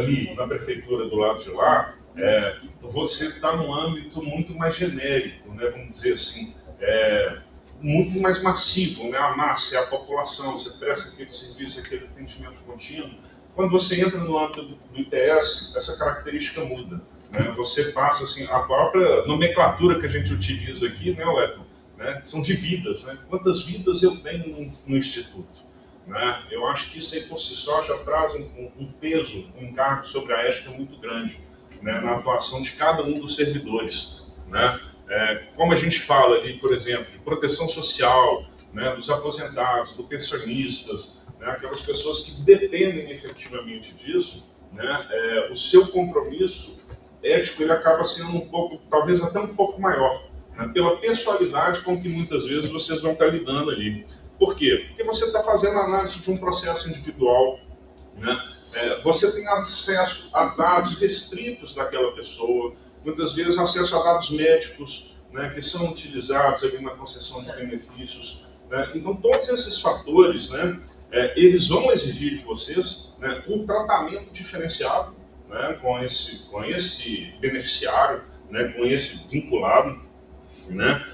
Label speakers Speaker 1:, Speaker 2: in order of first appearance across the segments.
Speaker 1: ali na prefeitura do lado de lá, você está num âmbito muito mais genérico, né, vamos dizer assim, muito mais massivo, né, a massa, é a população, você presta aquele serviço, aquele atendimento contínuo. Quando você entra no âmbito do ITS, essa característica muda. Né, você passa, assim, a própria nomenclatura que a gente utiliza aqui, né, Wellington, né, são de vidas, né, quantas vidas eu tenho no Instituto. Né? Eu acho que isso aí por si só já traz um peso, um encargo sobre a ética muito grande, né, na atuação de cada um dos servidores. Né? Como a gente fala ali, por exemplo, de proteção social, né, dos aposentados, dos pensionistas, né, aquelas pessoas que dependem efetivamente disso, né, o seu compromisso ético ele acaba sendo um pouco, talvez até um pouco maior, né, pela pessoalidade com que muitas vezes vocês vão estar lidando ali. Por quê? Porque você está fazendo análise de um processo individual, né? Você tem acesso a dados restritos daquela pessoa, muitas vezes acesso a dados médicos, né, que são utilizados ali na concessão de benefícios. Né? Então, todos esses fatores, né, eles vão exigir de vocês, né, um tratamento diferenciado, né, com esse beneficiário, né, com esse vinculado. Né?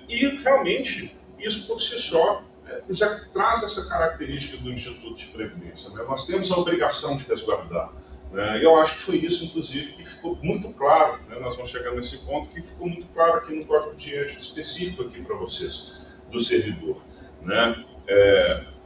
Speaker 1: E, realmente, isso por si só já traz essa característica do Instituto de Previdência. Né? Nós temos a obrigação de resguardar. Né? E eu acho que foi isso, inclusive, que ficou muito claro, né? Nós vamos chegar nesse ponto, que ficou muito claro aqui no Código de Ética específico aqui para vocês, do servidor. Né?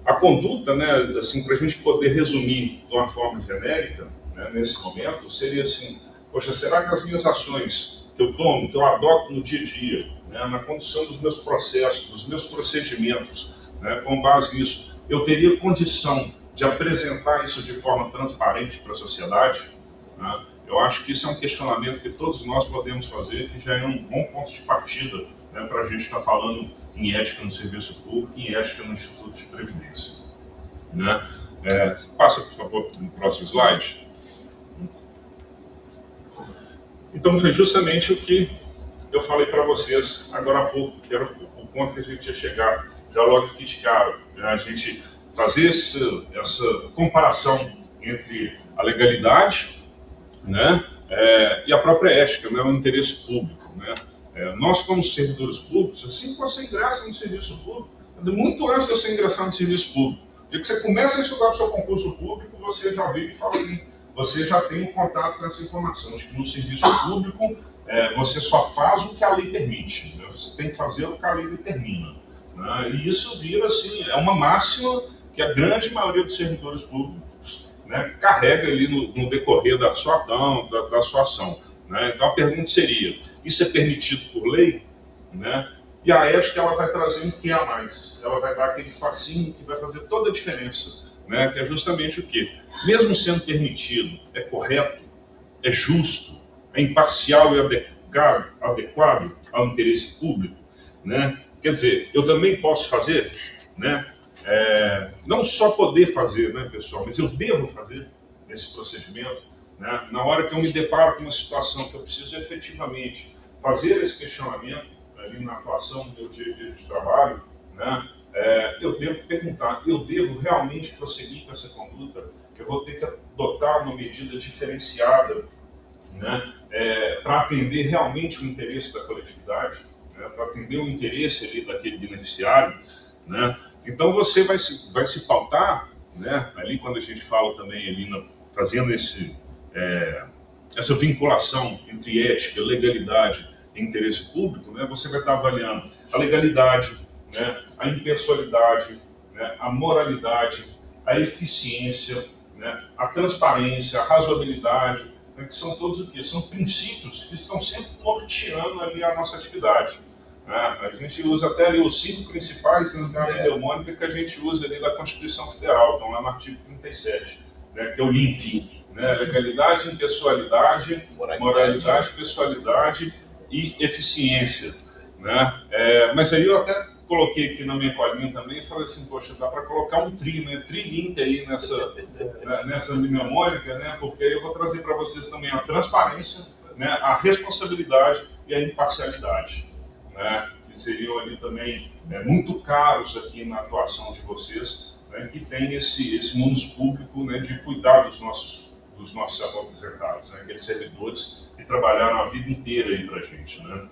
Speaker 1: A conduta, né, assim, para a gente poder resumir de uma forma genérica, né, nesse momento, seria assim, poxa, será que as minhas ações que eu tomo, que eu adoto no dia a dia, né, na condução dos meus processos, dos meus procedimentos, né, com base nisso, eu teria condição de apresentar isso de forma transparente para a sociedade? Né? Eu acho que isso é um questionamento que todos nós podemos fazer, que já é um bom ponto de partida, né, para a gente estar falando em ética no serviço público e em ética no Instituto de Previdência. Né? Passa, por favor, para o próximo slide. Então, foi justamente o que eu falei para vocês agora há pouco, que era o ponto que a gente ia chegar já logo aqui de cara. Né? A gente fazer essa comparação entre a legalidade, né, e a própria ética, né, o interesse público. Né? Nós, como servidores públicos, assim que você ingressa no serviço público, muito antes de você ingressar no serviço público, dia que você começa a estudar o seu concurso público, você já vê e fala assim, você já tem um contato com essa informação, de que no serviço público você só faz o que a lei permite, né? Você tem que fazer o que a lei determina. Né? E isso vira assim, é uma máxima que a grande maioria dos servidores públicos, né, carrega ali no decorrer da sua ação. Né? Então a pergunta seria, isso é permitido por lei? Né? E a ética ela vai trazer um que a mais, ela vai dar aquele facinho que vai fazer toda a diferença, né? Que é justamente o quê? Mesmo sendo permitido, é correto, é justo, é imparcial e adequado ao interesse público, né? Quer dizer, eu também posso fazer, né? Não só poder fazer, né, pessoal, mas eu devo fazer esse procedimento, né? Na hora que eu me deparo com uma situação que eu preciso efetivamente fazer esse questionamento ali na atuação do meu dia a dia de trabalho, né? Eu devo perguntar, eu devo realmente prosseguir com essa conduta? Eu vou ter que adotar uma medida diferenciada, né, para atender realmente o interesse da coletividade, né, para atender o interesse ali daquele beneficiário, né? Então você vai se pautar, né, ali quando a gente fala também ali fazendo essa vinculação entre ética, legalidade e interesse público, né, você vai estar avaliando a legalidade, né, a impessoalidade, né, a moralidade, a eficiência, né, a transparência, a razoabilidade, né, que são todos o quê? São princípios que estão sempre norteando ali a nossa atividade. Né? A gente usa até ali os 5 principais na mnemônica que a gente usa ali da Constituição Federal, então lá no artigo 37, né, que é o LIMP, né, legalidade, impessoalidade, moralidade, pessoalidade e eficiência. Né? Mas aí eu até coloquei aqui na minha colinha também e falei assim, poxa, dá para colocar um tri-link aí nessa mnemônica, né? Porque aí eu vou trazer para vocês também a transparência, né, a responsabilidade e a imparcialidade, né, que seriam ali também muito caros aqui na atuação de vocês, né, que tem esse munus público, né, de cuidar dos nossos dos nossos aposentados, né? Aqueles servidores que trabalharam a vida inteira aí para a gente, né?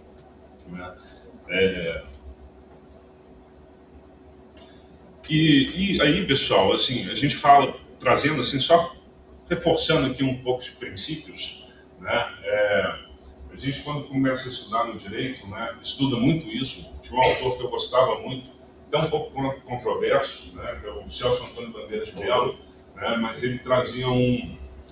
Speaker 1: E aí, pessoal, assim, a gente fala, trazendo assim, só reforçando aqui um pouco de princípios, né? A gente, quando começa a estudar no direito, né, estuda muito isso. Tinha um autor que eu gostava muito, até um pouco controverso, né, que é o Celso Antônio Bandeira de Mello, né, mas ele trazia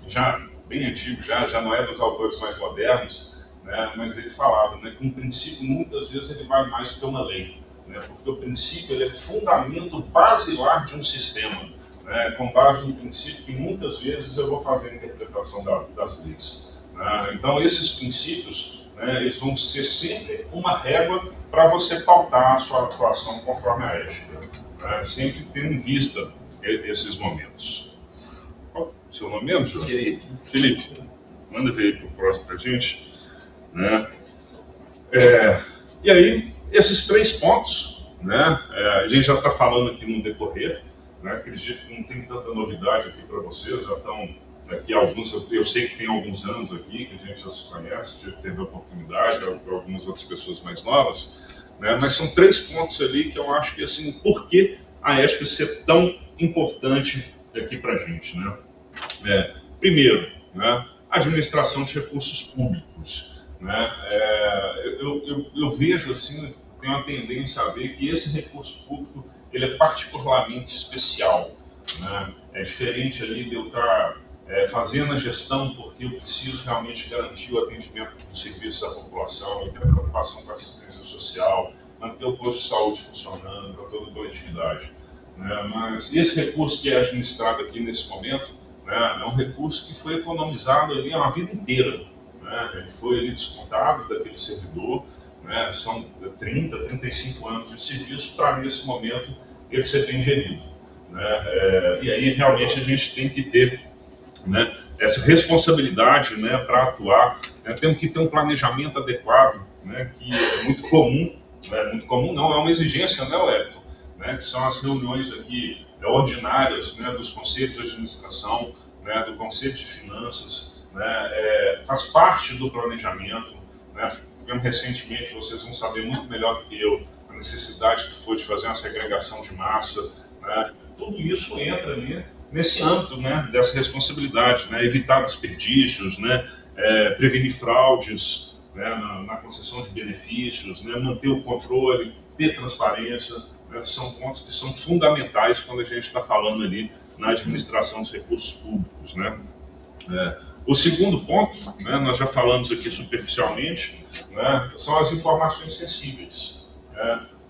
Speaker 1: já bem antigo, já não é dos autores mais modernos, né, mas ele falava, né, que um princípio, muitas vezes, ele vai mais do que uma lei, né, porque o princípio ele é fundamento basilar de um sistema, né, com base no princípio que muitas vezes eu vou fazer a interpretação das leis. Então, esses princípios, né, eles vão ser sempre uma régua para você pautar a sua atuação conforme a ética, né, sempre tendo em vista esses momentos. Qual é o seu nome mesmo, João? Felipe, manda ver aí para o próximo para a gente. Né? E aí, esses 3 pontos, né, a gente já está falando aqui no decorrer, né, acredito que não tem tanta novidade aqui para vocês, já estão aqui alguns, eu sei que tem alguns anos aqui que a gente já se conhece, já teve a oportunidade, algumas outras pessoas mais novas, né? Mas são 3 pontos ali que eu acho que, assim, por que a ética ser tão importante aqui para a gente, né? Primeiro, né, administração de recursos públicos, né? Eu vejo, assim, tenho uma tendência a ver que esse recurso público ele é particularmente especial, né? É diferente ali de eu estar fazendo a gestão porque eu preciso realmente garantir o atendimento do serviço à população, eu tenho preocupação com a assistência social, manter o posto de saúde funcionando para toda a coletividade, né? Mas esse recurso que é administrado aqui nesse momento, né, é um recurso que foi economizado ali a vida inteira, né? Ele foi ali descontado daquele servidor, né? São 30, 35 anos de serviço para nesse momento ele ser bem gerido, né? E aí realmente a gente tem que ter, né, essa responsabilidade, né, para atuar, né, temos que ter um planejamento adequado, né, que é muito comum, né, muito comum não, é uma exigência, né, Wellington, né, que são as reuniões aqui ordinárias, né, dos conselhos de administração, né, do conselho de finanças, né, faz parte do planejamento, né, tivemos recentemente, vocês vão saber muito melhor do que eu, a necessidade que foi de fazer uma segregação de massa, né, tudo isso entra ali nesse âmbito, né, dessa responsabilidade, né, evitar desperdícios, né, prevenir fraudes, né, na concessão de benefícios, né, manter o controle, ter transparência, né, são pontos que são fundamentais quando a gente está falando ali na administração dos recursos públicos, né. O segundo ponto, né, nós já falamos aqui superficialmente, né, são as informações sensíveis.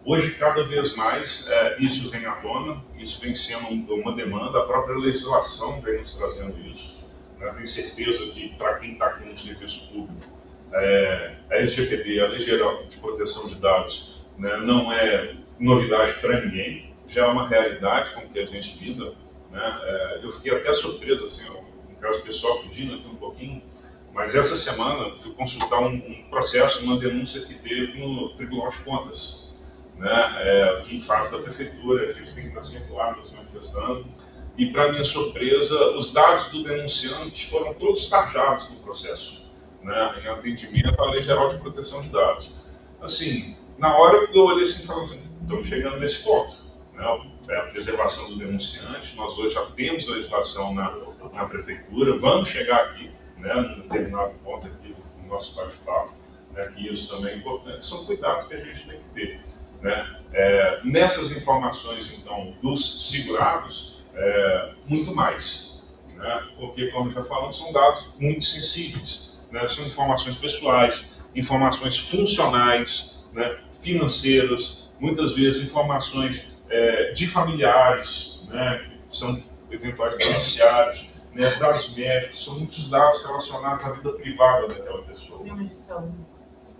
Speaker 1: Hoje, cada vez mais, isso vem à tona, isso vem sendo uma demanda, a própria legislação vem nos trazendo isso. Né? Tenho certeza que, para quem está aqui no serviço público, a LGPD, a Lei Geral de Proteção de Dados, né, não é novidade para ninguém, já é uma realidade com que a gente lida. Né? Eu fiquei até surpreso, assim, no caso pessoal, fugindo aqui um pouquinho, mas essa semana fui consultar um processo, uma denúncia que teve no Tribunal de Contas, né, em face da prefeitura, a gente tem que estar sempre lá nos manifestando, e para minha surpresa, os dados do denunciante foram todos tarjados no processo, né, em atendimento à Lei Geral de Proteção de Dados. Assim, na hora eu olhei assim e falei assim, estamos chegando nesse ponto, né, a preservação do denunciante, nós hoje já temos legislação na prefeitura, vamos chegar aqui, né, num determinado ponto aqui no nosso bate-papo, né, que isso também é importante, são cuidados que a gente tem que ter. Né? Nessas informações, então, dos segurados, muito mais. Né? Porque, como já falamos, são dados muito sensíveis. Né? São informações pessoais, informações funcionais, né? Financeiras, muitas vezes informações de familiares, né? Que são eventuais beneficiários, né? Dados médicos, são muitos dados relacionados à vida privada daquela pessoa.
Speaker 2: Problemas de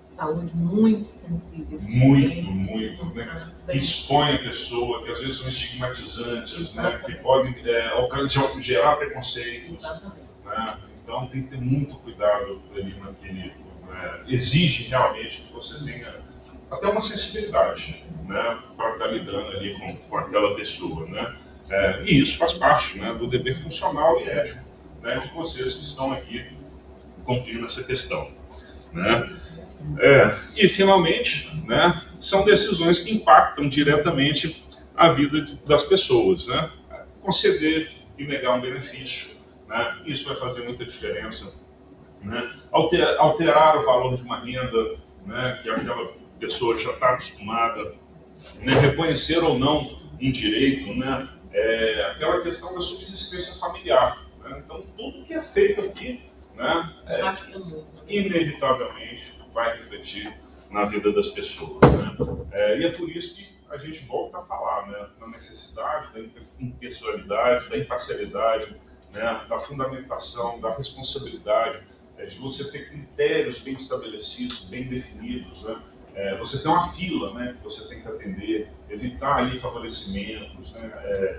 Speaker 2: saúde muito sensíveis.
Speaker 1: Muito, né? Que expõem a pessoa, que às vezes são estigmatizantes, né? Que podem gerar preconceitos. Né? Então tem que ter muito cuidado ali naquele. Exige realmente que você tenha até uma sensibilidade, né? Para estar lidando ali com aquela pessoa. Né? E isso faz parte, né, do dever funcional e ético, né, de vocês que estão aqui cumprindo essa questão. Né? E, finalmente, né, são decisões que impactam diretamente a vida das pessoas. Né? Conceder e negar um benefício, né? Isso vai fazer muita diferença. Né? Alterar o valor de uma renda, né, que aquela pessoa já está acostumada, né? Reconhecer ou não um direito, né? Aquela questão da subsistência familiar. Né? Então, tudo que é feito aqui, né, inevitavelmente vai refletir na vida das pessoas. Né? E é por isso que a gente volta a falar, né, na necessidade da impessoalidade, da imparcialidade, né, da fundamentação, da responsabilidade, de você ter critérios bem estabelecidos, bem definidos, né? Você tem uma fila, né, que você tem que atender, evitar ali favorecimentos, né,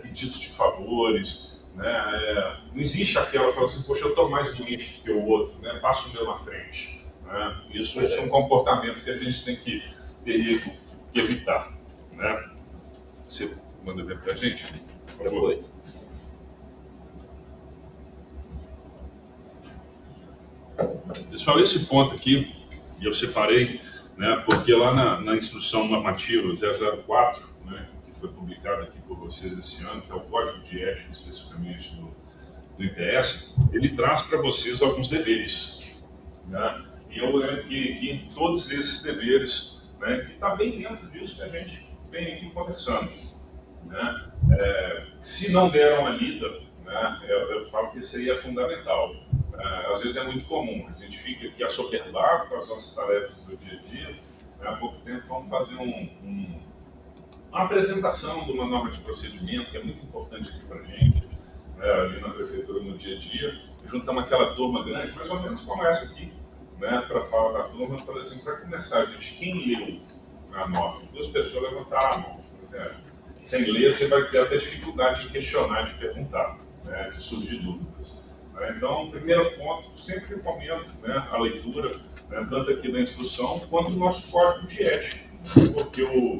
Speaker 1: pedidos de favores, né? Não existe aquela, fala assim, poxa, eu estou mais doente que o outro, né, passa o meu na frente. Né? Isso é um comportamento que a gente teria que evitar. Né? Você manda ver para a gente, por favor. Pessoal, esse ponto aqui, eu separei, né, porque lá na instrução normativa 004, né, que foi publicada aqui por vocês esse ano, que é o Código de Ética, especificamente do IPS, ele traz para vocês alguns deveres. Né? E eu elenquei aqui todos esses deveres, né, que está bem dentro disso que a gente vem aqui conversando. Né? Se não deram uma lida, né, eu falo que isso aí é fundamental. Às vezes é muito comum, a gente fica aqui assoberbado com as nossas tarefas do dia a dia. Há pouco tempo fomos fazer uma apresentação de uma norma de procedimento, que é muito importante aqui para a gente, né, ali na prefeitura no dia a dia. Juntamos aquela turma grande, mais ou menos como essa aqui, né, para falar da turma. Eu falei assim, para começar, gente, quem leu a norma? 2 pessoas levantaram a mão, por exemplo. Sem ler, você vai ter até dificuldade de questionar, de perguntar, né, de surgir dúvidas. Então, primeiro ponto, sempre recomendo, né, a leitura, né, tanto aqui da instrução quanto do nosso código de ética, porque o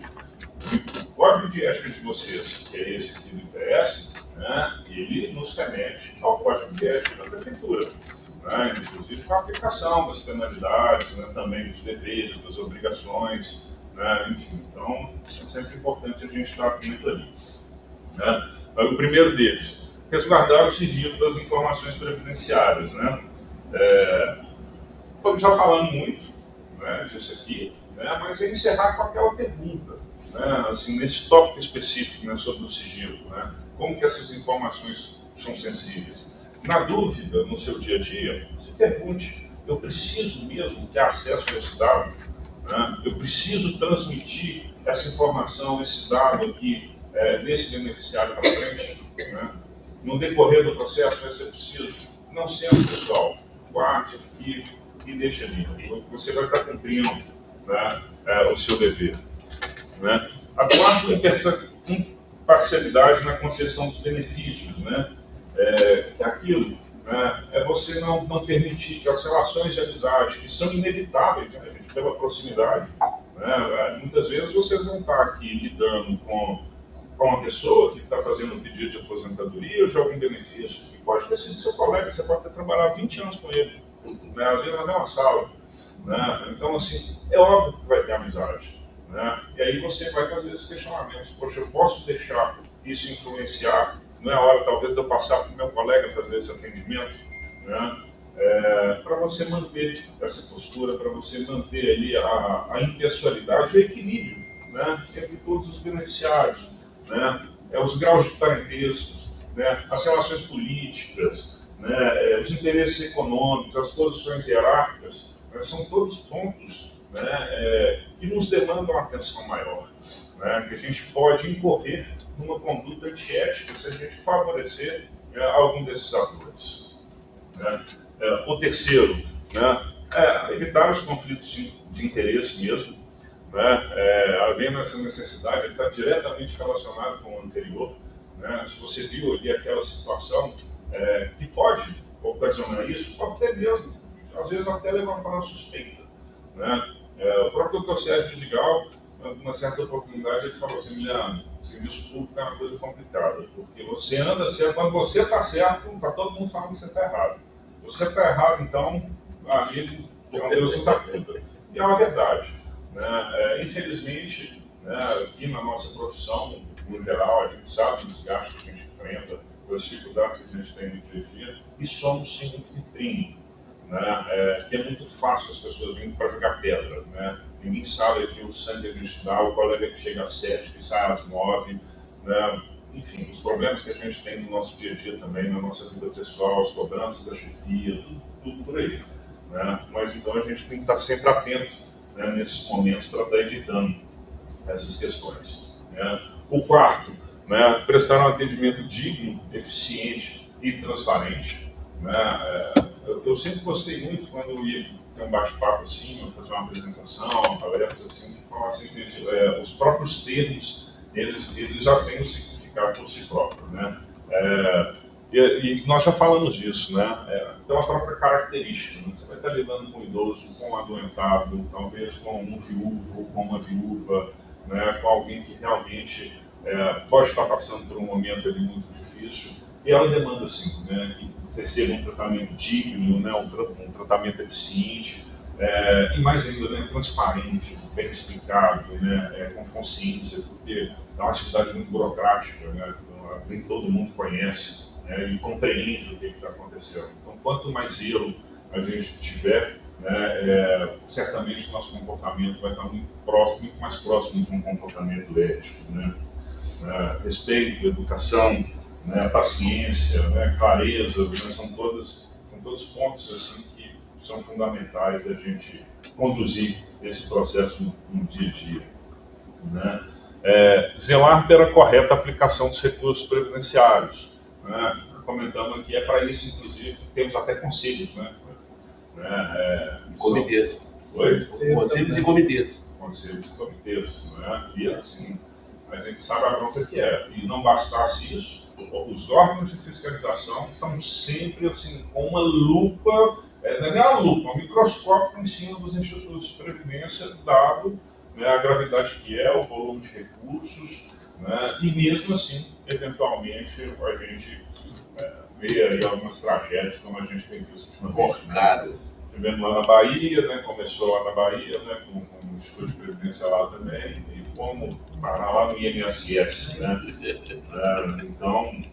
Speaker 1: código de ética de vocês, que é esse aqui do IPS, né, ele nos remete ao código de ética da prefeitura, né, inclusive com a aplicação das penalidades, né, também dos deveres, das obrigações, né, enfim. Então, é sempre importante a gente estar atento ali. Né. O primeiro deles, resguardar o sigilo das informações previdenciárias. Né? Já falando muito, né, disso aqui, né, mas é encerrar com aquela pergunta, né, assim, nesse tópico específico, né, sobre o sigilo. Né, como que essas informações são sensíveis? Na dúvida, no seu dia a dia, se pergunte, eu preciso mesmo ter acesso a esse dado? Né? Eu preciso transmitir essa informação, esse dado aqui, desse beneficiário para frente? Né? No decorrer do processo vai ser preciso, não sendo pessoal, guarde aqui e deixe ali. Você vai estar cumprindo, né, o seu dever. Né? A quarta imparcialidade na concessão dos benefícios. Né? Aquilo, né, é você não permitir que as relações de amizade, que são inevitáveis, né, gente, pela proximidade, né, muitas vezes vocês vão estar aqui lidando com uma pessoa que está fazendo um pedido de aposentadoria ou de algum benefício, que pode ter sido seu colega, você pode ter trabalhado 20 anos com ele, né, às vezes na mesma sala. Né? Então, assim, é óbvio que vai ter amizade. Né? E aí você vai fazer esses questionamentos. Poxa, eu posso deixar isso influenciar? Não é hora, talvez, de eu passar para o meu colega fazer esse atendimento? Né? Para você manter essa postura, para você manter ali a impessoalidade, o equilíbrio, né, entre todos os beneficiários. Né, os graus de parentesco, né, as relações políticas, né, os interesses econômicos, as posições hierárquicas, né, são todos pontos, né, que nos demandam uma atenção maior, né, que a gente pode incorrer numa conduta antiética se a gente favorecer algum desses atores. Né. O terceiro, né, evitar os conflitos de interesse mesmo. Né, havendo essa necessidade, ele está diretamente relacionado com o anterior. Né? Se você viu ali aquela situação que pode ocasionar isso, pode até mesmo, às vezes até levantar uma suspeita. Né? O próprio Dr. Sérgio Vidigal, numa certa oportunidade, ele falou assim: Miliano, o serviço público é uma coisa complicada, porque você anda certo, quando você está certo, está todo mundo falando que você está errado. Se você está errado, então, amigo, é um Deus nos acuda. E é uma verdade. Né? Infelizmente, né, aqui na nossa profissão, no geral, a gente sabe dos gastos que a gente enfrenta, das dificuldades que a gente tem no dia a dia, e somos sim muito vitrine. Né? Que é muito fácil as pessoas virem para jogar pedra. Né? Ninguém sabe que o sangue a gente dá, o colega que chega às 7, que sai às 9. Né? Enfim, os problemas que a gente tem no nosso dia a dia também, na nossa vida pessoal, as cobranças da chefia, tudo por aí. Né? Mas então a gente tem que estar sempre atento, né, nesses momentos para estar evitando essas questões. Né? O quarto, né, prestar um atendimento digno, eficiente e transparente. Né? Eu sempre gostei muito quando eu ia ter um bate-papo assim, ou fazer uma apresentação, uma palestra assim, que falasse que os próprios termos, eles já têm um significado por si próprio. Né? E nós já falamos disso, né? Pela própria característica. Né? Você vai estar lidando com um idoso, com um adoentado, talvez com um viúvo, com uma viúva, né? Com alguém que realmente pode estar passando por um momento ali muito difícil, e ela demanda assim, né, que receba um tratamento digno, né, um tratamento eficiente, e mais ainda, né, transparente, bem explicado, né, com consciência, porque é uma atividade muito burocrática, né, nem todo mundo conhece, né, e compreende o que está acontecendo. Então, quanto mais zelo a gente tiver, né, certamente o nosso comportamento vai estar muito mais próximo de um comportamento ético. Né? Respeito, educação, né, paciência, né, clareza, né, são todos pontos assim, que são fundamentais da gente conduzir esse processo no dia a dia. Né? Zelar pela correta aplicação dos recursos previdenciários. Né? Comentamos aqui, para isso, inclusive, temos até conselhos. Né?
Speaker 3: Comitês.
Speaker 1: Oi?
Speaker 3: Conselhos e comitês.
Speaker 1: Conselhos e comitês. Né? E assim, a gente sabe a bronca que é. E não bastasse isso, os órgãos de fiscalização estão sempre assim, com uma lupa, não é uma lupa, um microscópio em cima dos institutos de previdência, dado, né, a gravidade que é, o volume de recursos, né, e mesmo assim, eventualmente, a gente vê aí algumas tragédias, como a gente tem visto ultimamente. Né? Tivemos lá na Bahia, né, começou lá na Bahia, né, com o Instituto de Previdência lá também, e fomos parar lá no INSS. Né? Então,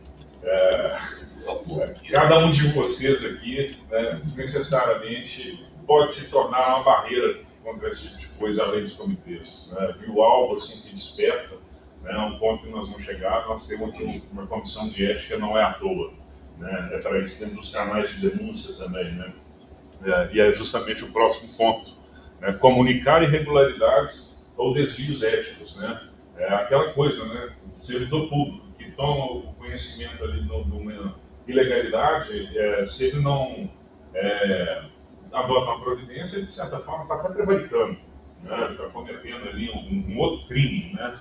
Speaker 1: cada um de vocês aqui, né, necessariamente pode se tornar uma barreira contra esse tipo de coisa, além dos comitês. Né? Viu algo assim que desperta, né, um ponto que nós vamos chegar, nós temos aqui uma comissão de ética, não é à toa. Né? Para isso temos os canais de denúncia também. Né? E é justamente o próximo ponto. Né? Comunicar irregularidades ou desvios éticos. Né? Aquela coisa, né? O servidor público que toma o conhecimento ali de uma ilegalidade, se ele não adota uma providência, ele, de certa forma, está até prevaricando, né? Está cometendo ali um outro crime, né?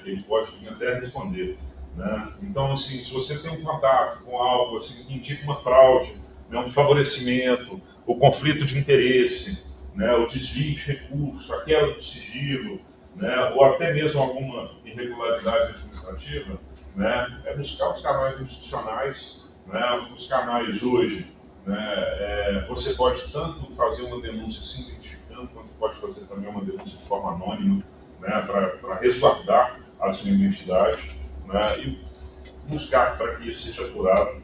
Speaker 1: Que ele pode até responder. Né? Então, assim, se você tem um contato com algo assim, que indica uma fraude, né, um favorecimento, o conflito de interesse, né, o desvio de recursos, a quebra do sigilo, né, ou até mesmo alguma irregularidade administrativa, né, buscar os canais institucionais. Né, os canais hoje, né, você pode tanto fazer uma denúncia se identificando, quanto pode fazer também uma denúncia de forma anônima, né, para resguardar a sua identidade. Né, e buscar para que isso seja apurado,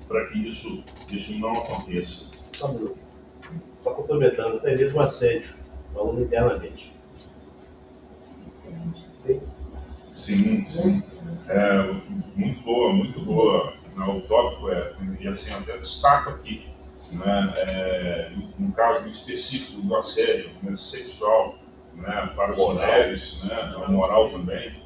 Speaker 1: para que isso não aconteça.
Speaker 4: Só complementando, até mesmo assédio, falando internamente.
Speaker 2: Excelente.
Speaker 1: Sim, muito boa. O tópico e assim, até destaco aqui, né, no caso específico do assédio, né, sexual, né, para as mulheres, né, a moral também.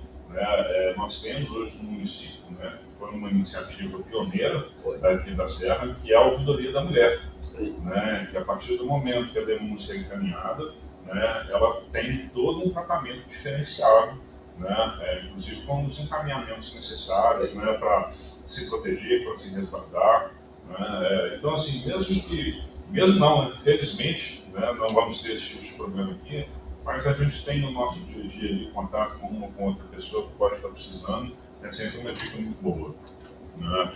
Speaker 1: Nós temos hoje no município, né, que foi uma iniciativa pioneira aqui da Serra, que é a Ouvidoria da Mulher, né, que a partir do momento que a denúncia é encaminhada, né, ela tem todo um tratamento diferenciado, né, inclusive com os encaminhamentos necessários, né, para se proteger, para se resguardar. Né, então, assim, infelizmente, né, não vamos ter esse tipo de problema aqui, mas a gente tem no nosso dia a dia ali, contato com uma ou com outra pessoa que pode estar precisando, é sempre uma dica muito boa, né?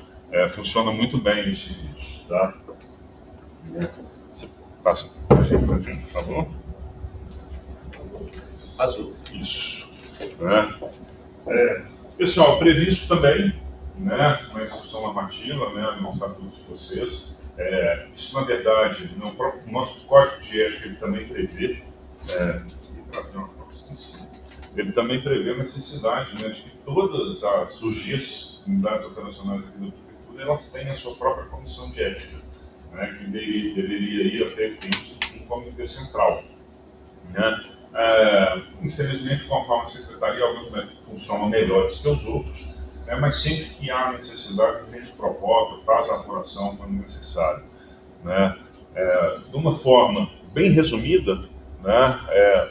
Speaker 1: Funciona muito bem esse vídeo, tá? Você passa pra gente, por favor.
Speaker 3: Azul.
Speaker 1: Isso. Né? Pessoal, previsto também, né, na instrução normativa, né, no estatuto de vocês, isso na verdade, no próprio nosso código de ética ele também prevê, ele também prevê a necessidade, né, de que todas as UGs, unidades operacionais aqui da prefeitura, elas têm a sua própria comissão de ética, né, que deveria ir até um comitê central, né? Infelizmente, conforme a secretaria, alguns funcionam melhores que os outros, né, mas sempre que há necessidade, a gente provoca, faz a apuração quando necessário, né? De uma forma bem resumida, né,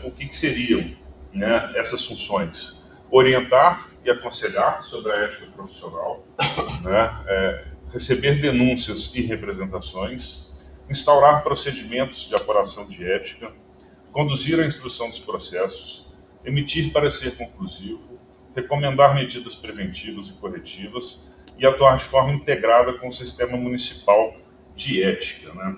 Speaker 1: o que seriam, né, essas funções? Orientar e aconselhar sobre a ética profissional, né, receber denúncias e representações, instaurar procedimentos de apuração de ética, conduzir a instrução dos processos, emitir parecer conclusivo, recomendar medidas preventivas e corretivas e atuar de forma integrada com o sistema municipal de ética, né?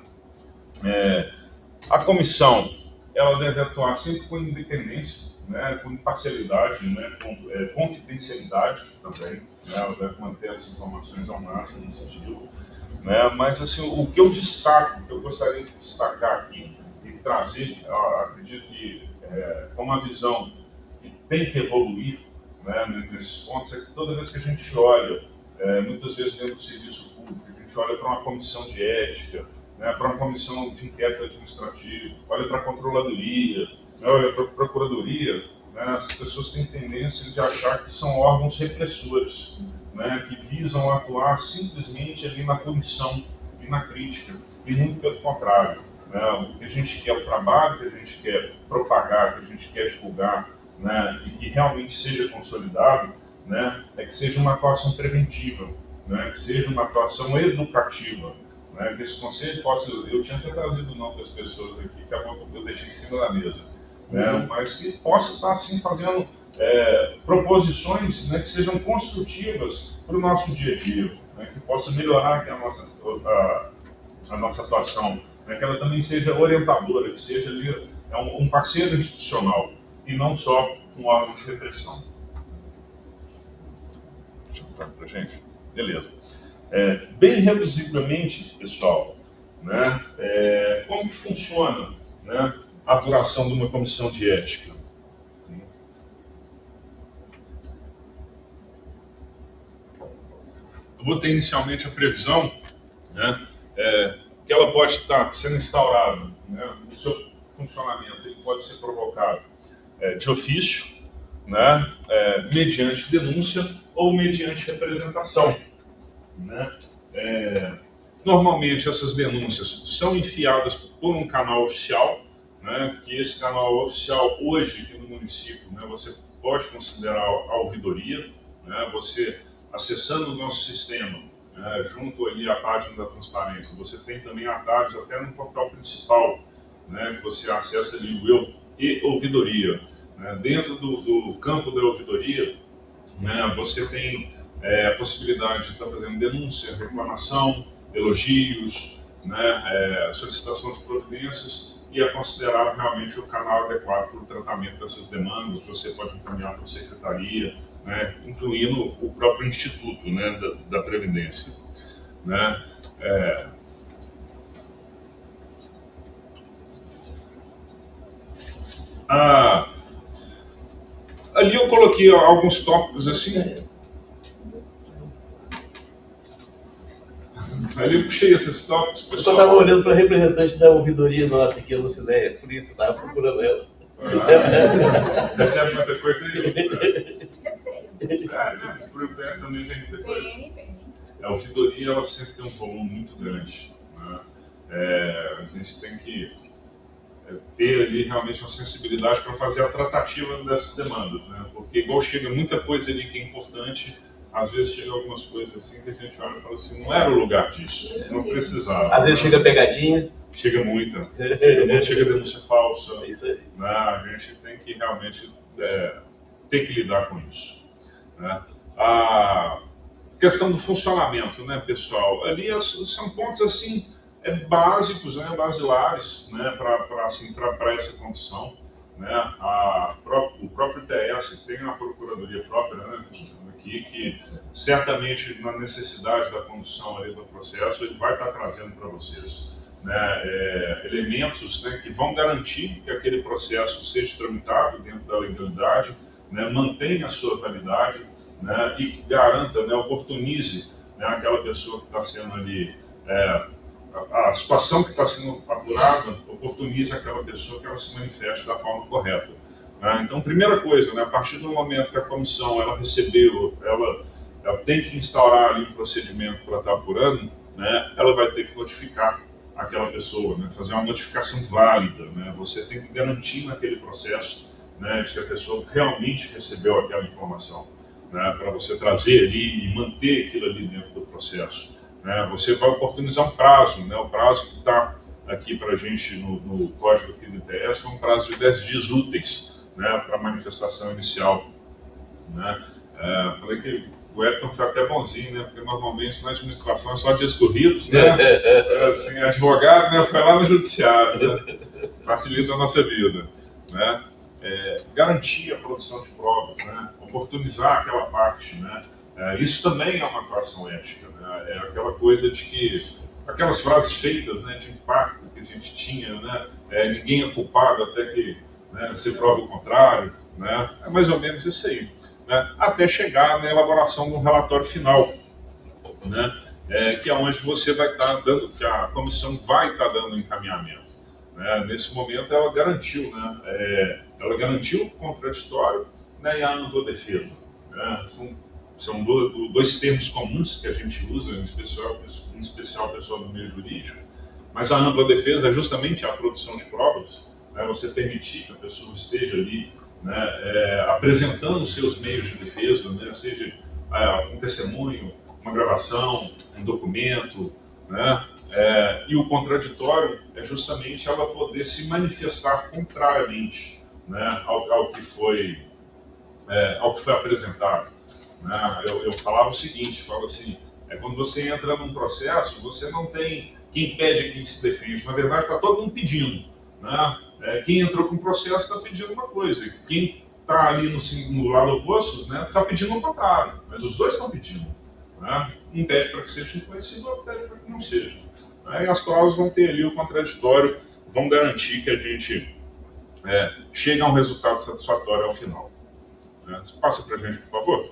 Speaker 1: A comissão ela deve atuar sempre com independência, né, com imparcialidade, né, com confidencialidade também, né, ela deve manter as informações ao máximo no sigilo, né, mas assim, o que eu destaco, que eu gostaria de destacar aqui, trazer, acredito que com uma visão que tem que evoluir, né, nesses pontos, é que toda vez que a gente olha, muitas vezes dentro do serviço público, a gente olha para uma comissão de ética, né, para uma comissão de inquérito administrativo, olha para a controladoria, né, olha para a procuradoria, né, as pessoas têm tendência de achar que são órgãos repressores, né, que visam atuar simplesmente ali na punição e na crítica, e muito pelo contrário. O que a gente quer, o trabalho que a gente quer propagar, que a gente quer divulgar, né, e que realmente seja consolidado, né, é que seja uma atuação preventiva, né, que seja uma atuação educativa, né, que esse conselho possa... Eu tinha até trazido o nome das pessoas aqui, que eu deixei em cima da mesa, né, mas que possa estar assim, fazendo proposições, né, que sejam construtivas para o nosso dia a dia, né, que possa melhorar aqui a nossa atuação, que ela também seja orientadora, que seja ali, um parceiro institucional e não só um órgão de repressão. Deixa eu botar para a gente. Beleza. Bem reduzidamente, pessoal, né, como que funciona, né, a apuração de uma comissão de ética? Eu vou ter inicialmente a previsão, né, que ela pode estar sendo instaurada, né, no seu funcionamento, ele pode ser provocado de ofício, né, mediante denúncia ou mediante representação, né? Normalmente essas denúncias são enviadas por um canal oficial, né, que esse canal oficial hoje aqui no município, né, você pode considerar a ouvidoria, né, você acessando o nosso sistema, junto ali à página da transparência, você tem também atalhos até no portal principal, né, que você acessa ali o Eu e Ouvidoria. Dentro do campo da ouvidoria, né, você tem a possibilidade de estar fazendo denúncia, reclamação, elogios, né, solicitação de providências e a considerar realmente o canal adequado para o tratamento dessas demandas. Você pode encaminhar para a secretaria, né, incluindo o próprio instituto, né, da Previdência, né. Ali eu coloquei alguns tópicos assim. Ali eu puxei esses tópicos, pessoal.
Speaker 4: Eu só estava olhando para a representante da ouvidoria nossa aqui, a Lucinéia, por isso estava procurando ela.
Speaker 1: Recebe muita coisa aí?
Speaker 2: Recebo.
Speaker 1: Por imprensa também tem muita coisa.
Speaker 2: Bem.
Speaker 1: A ouvidoria ela sempre tem um volume muito grande, né? A gente tem que ter ali realmente uma sensibilidade para fazer a tratativa dessas demandas, né? Porque igual chega muita coisa ali que é importante, às vezes chega algumas coisas assim que a gente olha e fala assim, não era o lugar disso, não precisava.
Speaker 4: Às vezes chega pegadinha.
Speaker 1: Chega muita, chega denúncia falsa.
Speaker 4: É isso aí.
Speaker 1: Né? A gente tem que realmente tem que lidar com isso. Né? A questão do funcionamento, né, pessoal? Ali são pontos assim básicos, né, basilares, né, para essa condição. Né? O próprio TS tem a procuradoria própria, né, aqui, que certamente na necessidade da condução ali do processo ele vai estar trazendo para vocês, né, elementos, né, que vão garantir que aquele processo seja tramitado dentro da legalidade, né, mantenha a sua validade, né, e garanta, né, oportunize, né, aquela pessoa que está sendo ali, a situação que está sendo apurada, oportunize aquela pessoa que ela se manifeste da forma correta. Né. Então, primeira coisa, né, a partir do momento que a comissão ela recebeu, ela tem que instaurar ali um procedimento para estar apurando, né, ela vai ter que notificar aquela pessoa, né, fazer uma notificação válida. Né, você tem que garantir naquele processo, né, de que a pessoa realmente recebeu aquela informação, né, para você trazer ali e manter aquilo ali dentro do processo. Né, você vai oportunizar um prazo, né, o prazo que está aqui para a gente no código aqui do IPS é um prazo de 10 dias úteis, né, para manifestação inicial. Né. Falei que o Edson foi até bonzinho, né, porque normalmente na administração é só dias corridos, né, assim, advogado, né, foi lá no judiciário, né, facilita a nossa vida. Né. Garantir a produção de provas, né? Oportunizar aquela parte, né? Isso também é uma atuação ética, né? É aquela coisa de que aquelas frases feitas, né, de impacto que a gente tinha, né? Ninguém é culpado até que, né, se prove o contrário, né? É mais ou menos isso aí, né? Até chegar na elaboração do relatório final, né? Que é onde você vai estar dando, que a comissão vai estar dando encaminhamento. Nesse momento ela garantiu, né? Ela garantiu o contraditório, né, e a ampla defesa. Né? São dois termos comuns que a gente usa, em especial o pessoal do meio jurídico, mas a ampla defesa é justamente a produção de provas, né? Você permitir que a pessoa esteja ali, né, apresentando os seus meios de defesa, né? Seja um testemunho, uma gravação, um documento, né? E o contraditório é justamente ela poder se manifestar contrariamente, né, ao que foi apresentado. Né? Eu falava o seguinte, falo assim, quando você entra num processo, você não tem quem pede e quem se defende. Na verdade, está todo mundo pedindo. Né? Quem entrou com o processo está pedindo uma coisa, quem está ali no lado oposto, né, está pedindo o contrário, mas os dois estão pedindo. Né? Um pede para que seja reconhecido, outro pede para que não seja. Né? E as provas vão ter ali o contraditório, vão garantir que a gente chegue a um resultado satisfatório ao final. Né? Passa para a gente, por favor.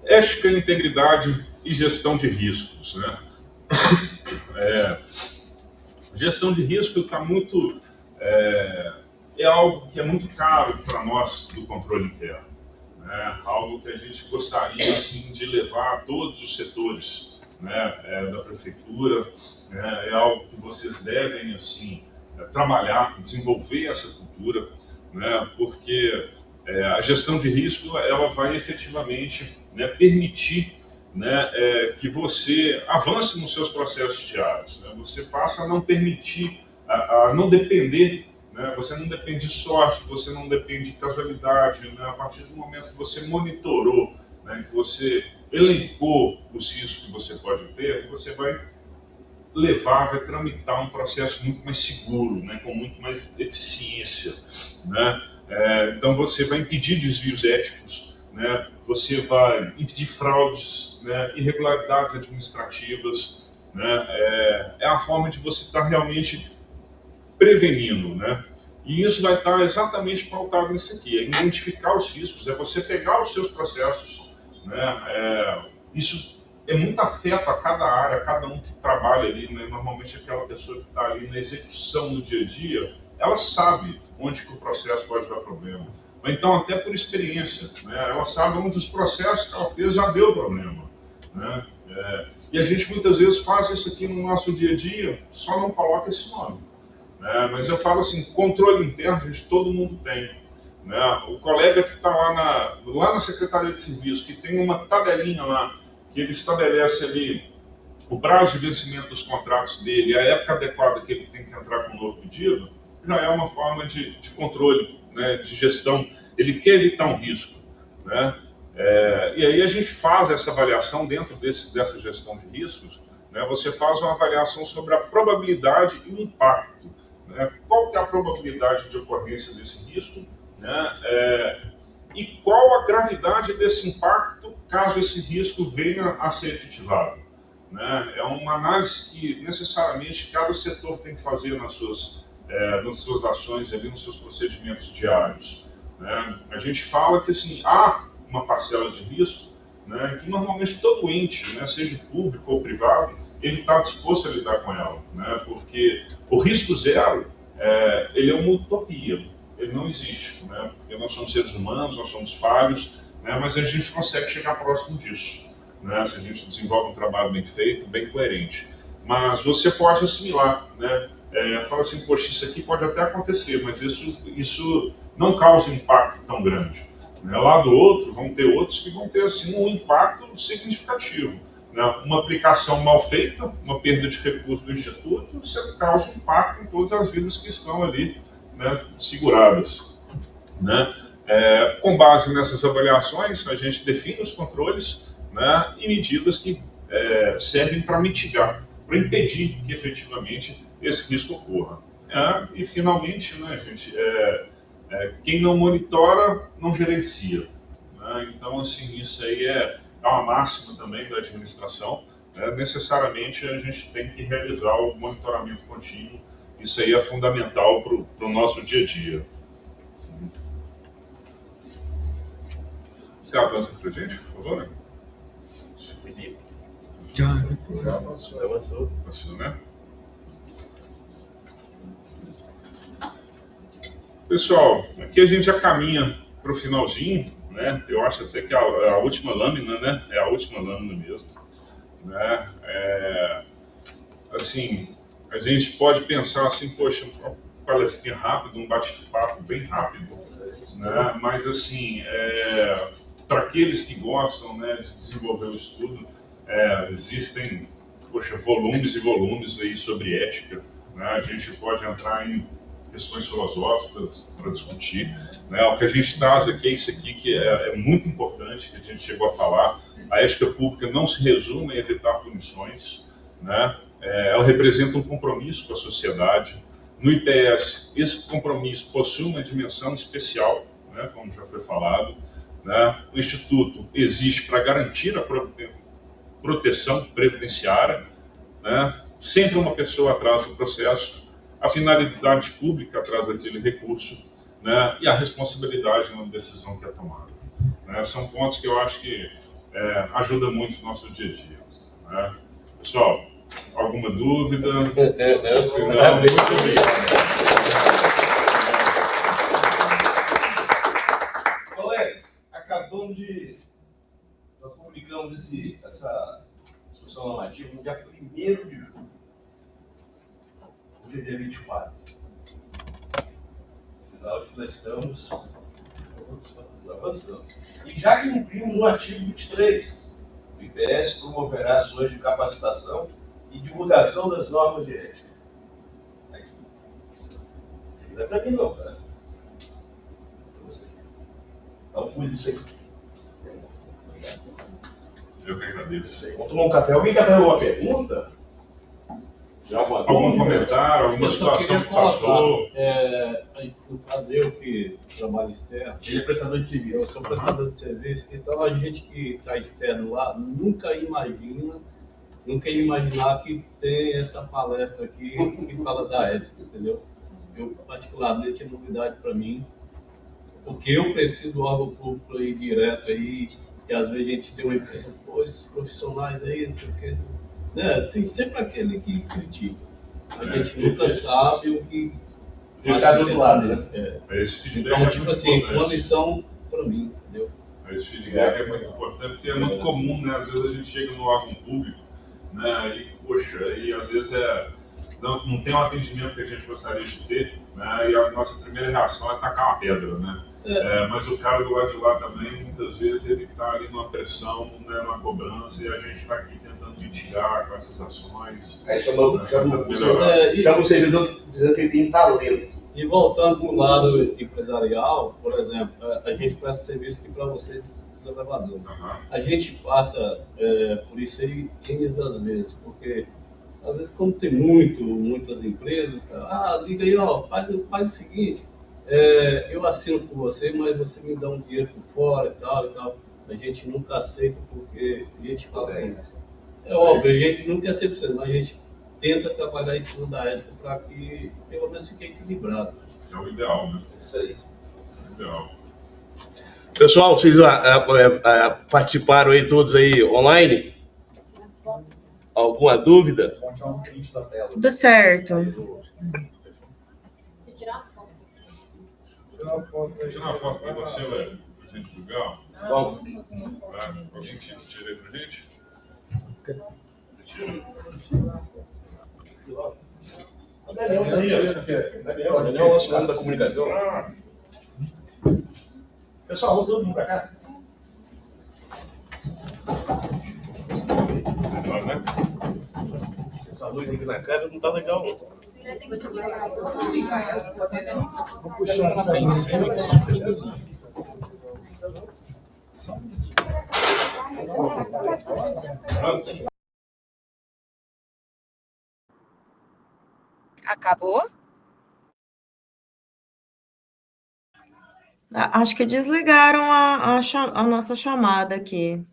Speaker 1: Ética, integridade e gestão de riscos. Né? Gestão de risco está muito... é algo que é muito caro para nós do controle interno. Né? Algo que a gente gostaria assim, de levar a todos os setores, né, da prefeitura. É algo que vocês devem assim, trabalhar, desenvolver essa cultura, né, porque a gestão de risco ela vai efetivamente, né, permitir, né, que você avance nos seus processos diários. Né? Você passa a não permitir, a não depender. Né? Você não depende de sorte, você não depende de casualidade. Né? A partir do momento que você monitorou, né, que você elencou os riscos que você pode ter, você vai vai tramitar um processo muito mais seguro, né, com muito mais eficiência. Né? Então você vai impedir desvios éticos, né? Você vai impedir fraudes, né, irregularidades administrativas. Né? É a forma de você estar realmente prevenindo, né? E isso vai estar exatamente pautado nisso aqui, identificar os riscos, você pegar os seus processos, né? Isso muito afeta a cada área, cada um que trabalha ali, né? Normalmente aquela pessoa que está ali na execução no dia a dia, ela sabe onde que o processo pode dar problema. Ou então até por experiência, né? Ela sabe onde os processos que ela fez já deu problema. Né? E a gente muitas vezes faz isso aqui no nosso dia a dia, só não coloca esse nome. Mas eu falo assim, controle interno, gente, todo mundo tem. Né? O colega que está lá na Secretaria de Serviço, que tem uma tabelinha lá, que ele estabelece ali o prazo de vencimento dos contratos dele, a época adequada que ele tem que entrar com um novo pedido, já é uma forma de controle, né, de gestão. Ele quer evitar um risco, né? E aí a gente faz essa avaliação dentro dessa gestão de riscos, né? Você faz uma avaliação sobre a probabilidade e o impacto, né? Qual que é a probabilidade de ocorrência desse risco, né? E qual a gravidade desse impacto caso esse risco venha a ser efetivado, né? É uma análise que necessariamente cada setor tem que fazer nas suas ações, ali, nos seus procedimentos diários, né? A gente fala que assim, há uma parcela de risco, né, que normalmente todo ente, né, seja público ou privado, ele está disposto a lidar com ela, né, porque o risco zero ele é uma utopia, ele não existe, né, porque nós somos seres humanos, nós somos falhos, né, mas a gente consegue chegar próximo disso, né, se a gente desenvolve um trabalho bem feito, bem coerente. Mas você pode assimilar, né, fala assim, poxa, isso aqui pode até acontecer, mas isso não causa um impacto tão grande. Lá do outro, vão ter outros que vão ter assim, um impacto significativo. Né? Uma aplicação mal feita, uma perda de recursos do Instituto, você causa um impacto em todas as vidas que estão ali, né, seguradas. Né? Com base nessas avaliações, a gente define os controles, né, e medidas que servem para mitigar, para impedir que efetivamente esse risco ocorra. E finalmente, né, gente, quem não monitora, não gerencia. Né? Então, assim, isso aí é uma máxima também da administração. Né? Necessariamente, a gente tem que realizar o monitoramento contínuo. Isso aí é fundamental para o nosso dia a dia. Você avança para a gente, por favor? Né?
Speaker 4: Já avançou.
Speaker 1: Passou, né? Pessoal, aqui a gente já caminha para o finalzinho, né? Eu acho até que a última lâmina, né? É a última lâmina mesmo, né? Assim, a gente pode pensar assim, poxa, uma palestrinha rápida, um bate-papo bem rápido, né? Mas assim, para aqueles que gostam, né, de desenvolver o estudo, existem, poxa, volumes e volumes aí sobre ética, né? A gente pode entrar em questões filosóficas para discutir, né? O que a gente traz aqui é isso aqui que é muito importante, que a gente chegou a falar. A ética pública não se resume a evitar punições, né? Ela representa um compromisso com a sociedade. No IPS, esse compromisso possui uma dimensão especial, né? Como já foi falado, né? O Instituto existe para garantir a proteção previdenciária, né? Sempre uma pessoa atrás do processo, a finalidade pública atrás daquele recurso, né, e a responsabilidade na decisão que é tomada. Né? São pontos que eu acho que ajudam muito o nosso dia a dia. Né? Pessoal, alguma dúvida? Se não, muito obrigado.
Speaker 3: Colegas, nós publicamos essa instrução normativa no dia 1º de julho. Hoje é dia 24. Sinal de que nós estamos avançando. E já que cumprimos o artigo 23, o IPS promoverá ações de capacitação e divulgação das normas de ética. Aqui. Isso aqui não é para mim não, tá? É para vocês. Então, cuide disso aí.
Speaker 1: Eu que agradeço.
Speaker 3: Vamos tomar um café. Alguém quer fazer alguma pergunta?
Speaker 1: Algum comentário, alguma situação que passou?
Speaker 5: No caso, eu que trabalho externo,
Speaker 3: Ele é prestador de
Speaker 5: eu
Speaker 3: serviço.
Speaker 5: sou prestador de serviço, então a gente que está externo lá nunca ia imaginar que tem essa palestra aqui que fala da ética, entendeu? Eu, particularmente, é novidade para mim, porque eu preciso do órgão público aí direto aí, e às vezes a gente tem uma impressão, pô, esses profissionais aí, não sei o quê, né? Tem sempre aquele que critica. A gente nunca sabe o que...
Speaker 3: Ele está do outro lado, né?
Speaker 1: Esse feedback
Speaker 5: Então,
Speaker 1: é
Speaker 5: tipo
Speaker 1: muito
Speaker 5: assim,
Speaker 1: importante.
Speaker 5: uma lição para mim, entendeu?
Speaker 1: Esse feedback é muito importante, porque é muito comum, né? Às vezes a gente chega no órgão público, né? E, poxa, e às vezes não tem o atendimento que a gente gostaria de ter, né? E a nossa primeira reação é tacar uma pedra, né? Mas o cara do lado de lá também, muitas vezes, ele está ali numa pressão, né, numa cobrança, e a gente está aqui tentando mitigar com essas ações.
Speaker 3: Aí chama
Speaker 1: Melhorar.
Speaker 3: o servidor dizendo que ele tem talento.
Speaker 5: E voltando para o lado empresarial, por exemplo, a gente presta serviço aqui para vocês dos elevadores.
Speaker 1: Aham.
Speaker 5: A gente passa por isso aí N das vezes, porque às vezes como tem muitas empresas, liga aí, ó, faz o seguinte, eu assino por você, mas você me dá um dinheiro por fora e tal. A gente nunca aceita porque a gente fala assim, é óbvio, a gente nunca é 100%, mas a gente tenta trabalhar em cima da ética para que pelo menos fique equilibrado.
Speaker 1: É o ideal, né?
Speaker 3: Isso aí.
Speaker 1: É o ideal.
Speaker 3: Pessoal, vocês participaram aí todos aí online? Alguma dúvida?
Speaker 6: Tudo certo.
Speaker 2: Tirar foto.
Speaker 1: Vou tirar uma foto pra você, velho, pra gente divulgar.
Speaker 3: Bom.
Speaker 1: Alguém que tira aí pra gente? Você tira.
Speaker 3: Daniel, nosso nome da comunicação. Pessoal, vamos todo mundo pra cá.
Speaker 1: Melhor, né?
Speaker 3: Essa luz aqui na cara não tá legal, não.
Speaker 4: Vou puxar essa em cima.
Speaker 1: Pronto.
Speaker 6: Acabou? Acho que desligaram a nossa chamada aqui.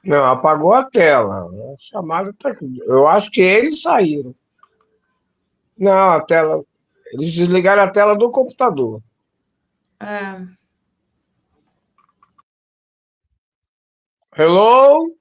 Speaker 7: Não, apagou a tela. A chamada tá aqui. Eu acho que eles saíram. Não, a tela. Eles desligaram a tela do computador.
Speaker 6: É.
Speaker 7: Hello?